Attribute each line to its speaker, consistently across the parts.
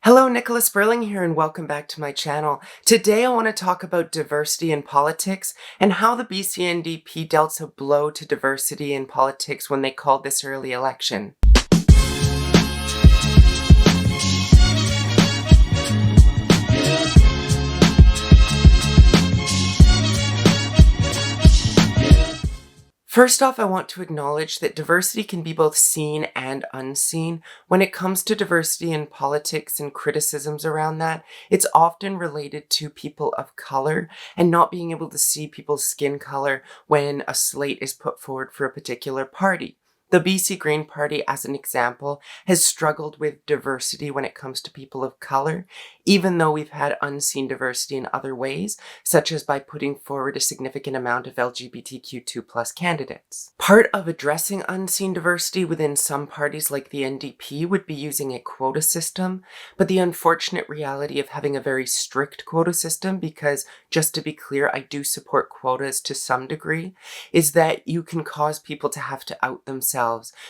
Speaker 1: Hello, Nicola Spurling here, and welcome back to my channel. Today I want to talk about diversity in politics and how the BC NDP dealt a blow to diversity in politics when they called this early election. First off, I want to acknowledge that diversity can be both seen and unseen. When it comes to diversity in politics and criticisms around that, it's often related to people of color and not being able to see people's skin color when a slate is put forward for a particular party. The BC Green Party, as an example, has struggled with diversity when it comes to people of color, even though we've had unseen diversity in other ways, such as by putting forward a significant amount of LGBTQ2+ candidates. Part of addressing unseen diversity within some parties like the NDP would be using a quota system, but the unfortunate reality of having a very strict quota system, because just to be clear, I do support quotas to some degree, is that you can cause people to have to out themselves.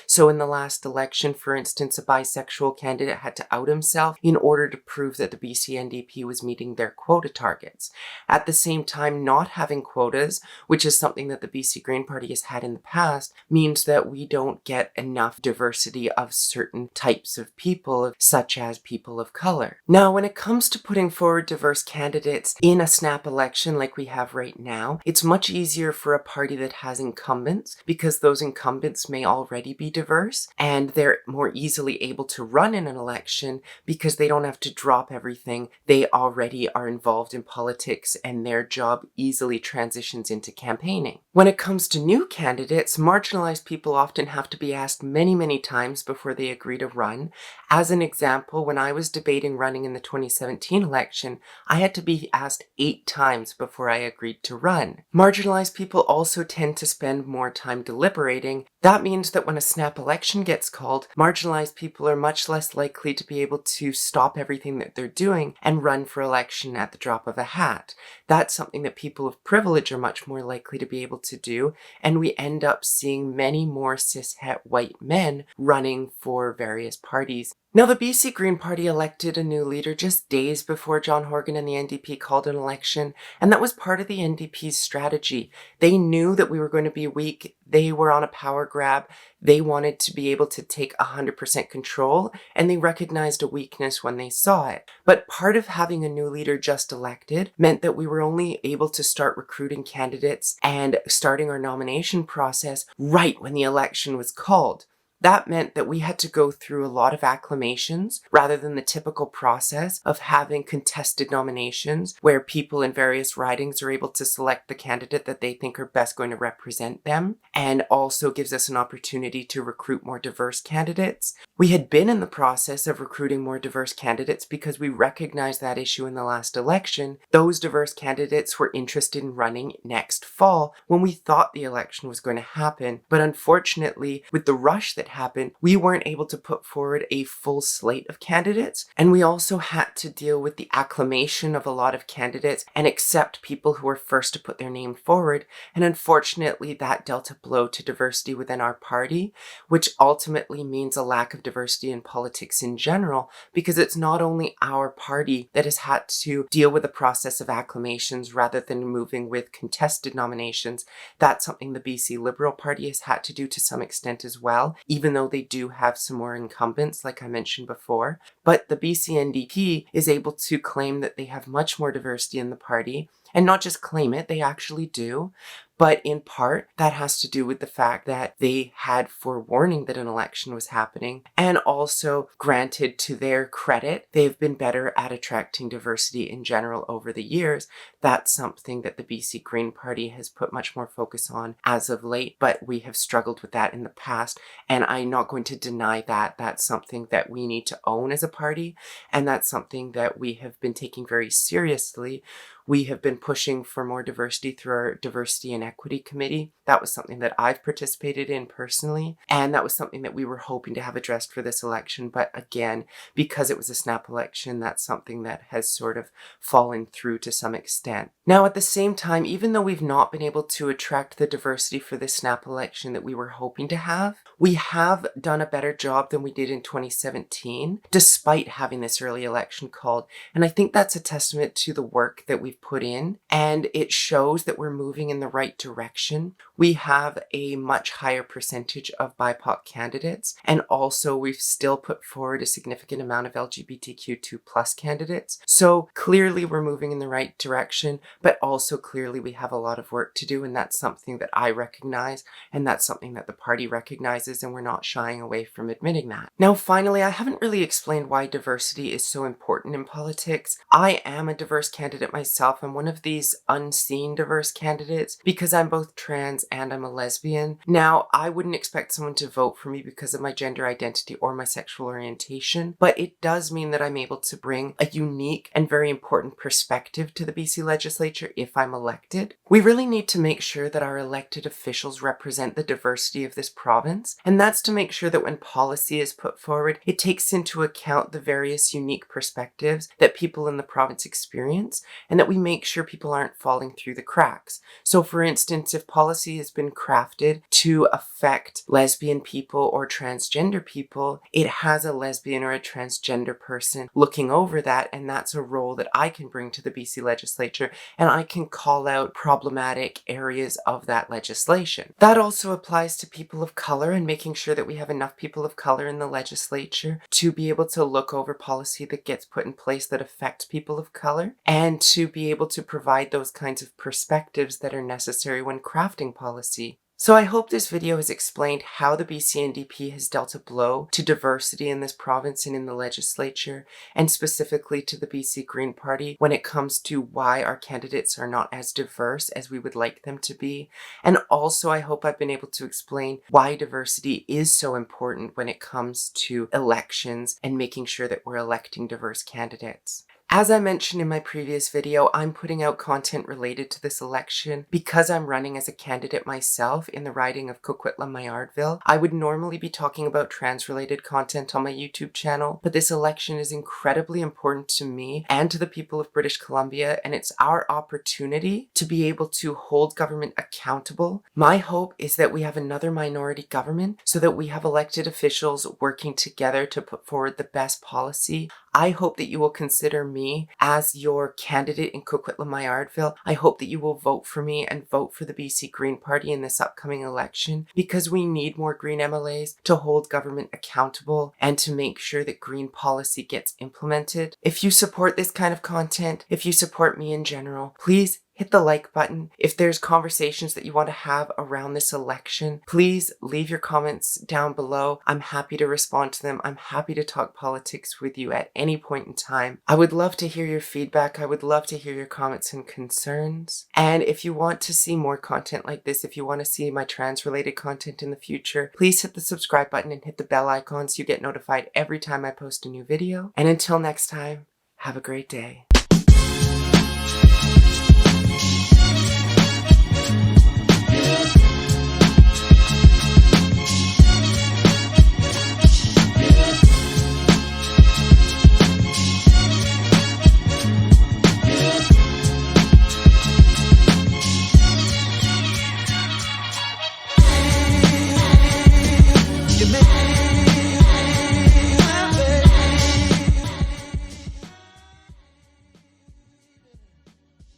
Speaker 1: So in the last election, for instance, a bisexual candidate had to out himself in order to prove that the BC NDP was meeting their quota targets. At the same time, not having quotas, which is something that the BC Green Party has had in the past, means that we don't get enough diversity of certain types of people, such as people of color. Now, when it comes to putting forward diverse candidates in a snap election like we have right now, it's much easier for a party that has incumbents, because those incumbents may already be diverse and they're more easily able to run in an election because they don't have to drop everything. They already are involved in politics and their job easily transitions into campaigning. When it comes to new candidates, marginalized people often have to be asked many times before they agree to run. As an example, when I was debating running in the 2017 election, I had to be asked 8 times before I agreed to run. Marginalized people also tend to spend more time deliberating. That means that when a snap election gets called, marginalized people are much less likely to be able to stop everything that they're doing and run for election at the drop of a hat. That's something that people of privilege are much more likely to be able to do, and we end up seeing many more cishet white men running for various parties. Now, the BC Green Party elected a new leader just days before John Horgan and the NDP called an election, and that was part of the NDP's strategy. They knew that we were going to be weak. They were on a power grab. They wanted to be able to take 100% control, and they recognized a weakness when they saw it. But part of having a new leader just elected meant that we were only able to start recruiting candidates and starting our nomination process right when the election was called. That meant that we had to go through a lot of acclamations rather than the typical process of having contested nominations where people in various ridings are able to select the candidate that they think are best going to represent them, and also gives us an opportunity to recruit more diverse candidates. We had been in the process of recruiting more diverse candidates because we recognized that issue in the last election. Those diverse candidates were interested in running next fall when we thought the election was going to happen. But unfortunately, with the rush that happened, we weren't able to put forward a full slate of candidates, and we also had to deal with the acclamation of a lot of candidates and accept people who were first to put their name forward, and unfortunately that dealt a blow to diversity within our party, which ultimately means a lack of diversity in politics in general, because it's not only our party that has had to deal with the process of acclamations rather than moving with contested nominations. That's something the BC Liberal Party has had to do to some extent as well, even though they do have some more incumbents, like I mentioned before. But the BC NDP is able to claim that they have much more diversity in the party, and not just claim it, they actually do. But in part, that has to do with the fact that they had forewarning that an election was happening, and also, granted to their credit, they've been better at attracting diversity in general over the years. That's something that the BC Green Party has put much more focus on as of late, but we have struggled with that in the past, and I'm not going to deny that. That's something that we need to own as a party, and that's something that we have been taking very seriously. We have been pushing for more diversity through our Diversity and Equity Committee. That was something that I've participated in personally, and that was something that we were hoping to have addressed for this election. But again, because it was a snap election, that's something that has sort of fallen through to some extent. Now, at the same time, even though we've not been able to attract the diversity for this snap election that we were hoping to have, We have done a better job than we did in 2017, despite having this early election called. And I think that's a testament to the work that we've put in, and it shows that we're moving in the right direction. We have a much higher percentage of BIPOC candidates, and also we've still put forward a significant amount of LGBTQ2 plus candidates. So clearly we're moving in the right direction, but also clearly we have a lot of work to do, and that's something that I recognize, and that's something that the party recognizes, and we're not shying away from admitting that. Now, finally, I haven't really explained why diversity is so important in politics. I am a diverse candidate myself. I'm one of these unseen diverse candidates because I'm both trans and I'm a lesbian. Now, I wouldn't expect someone to vote for me because of my gender identity or my sexual orientation, but it does mean that I'm able to bring a unique and very important perspective to the BC legislature if I'm elected. We really need to make sure that our elected officials represent the diversity of this province, and that's to make sure that when policy is put forward, it takes into account the various unique perspectives that people in the province experience, and that we make sure people aren't falling through the cracks. So for instance, if policy has been crafted to affect lesbian people or transgender people, it has a lesbian or a transgender person looking over that, and that's a role that I can bring to the BC legislature, and I can call out problematic areas of that legislation. That also applies to people of color, and making sure that we have enough people of color in the legislature to be able to look over policy that gets put in place that affects people of color, and to be able to provide those kinds of perspectives that are necessary when crafting policy. So I hope this video has explained how the BC NDP has dealt a blow to diversity in this province and in the legislature, and specifically to the BC Green Party when it comes to why our candidates are not as diverse as we would like them to be. And also I hope I've been able to explain why diversity is so important when it comes to elections and making sure that we're electing diverse candidates. As I mentioned in my previous video, I'm putting out content related to this election because I'm running as a candidate myself in the riding of Coquitlam-Maillardville. I would normally be talking about trans-related content on my YouTube channel, but this election is incredibly important to me and to the people of British Columbia, and it's our opportunity to be able to hold government accountable. My hope is that we have another minority government so that we have elected officials working together to put forward the best policy. I hope that you will consider me as your candidate in Coquitlam-Maillardville. I hope that you will vote for me and vote for the BC Green Party in this upcoming election, because we need more Green MLAs to hold government accountable and to make sure that Green policy gets implemented. If you support this kind of content, if you support me in general, please hit the like button. If there's conversations that you want to have around this election, please leave your comments down below. I'm happy to respond to them. I'm happy to talk politics with you at any point in time. I would love to hear your feedback. I would love to hear your comments and concerns. And if you want to see more content like this, if you want to see my trans-related content in the future, please hit the subscribe button and hit the bell icon so you get notified every time I post a new video. And until next time, have a great day.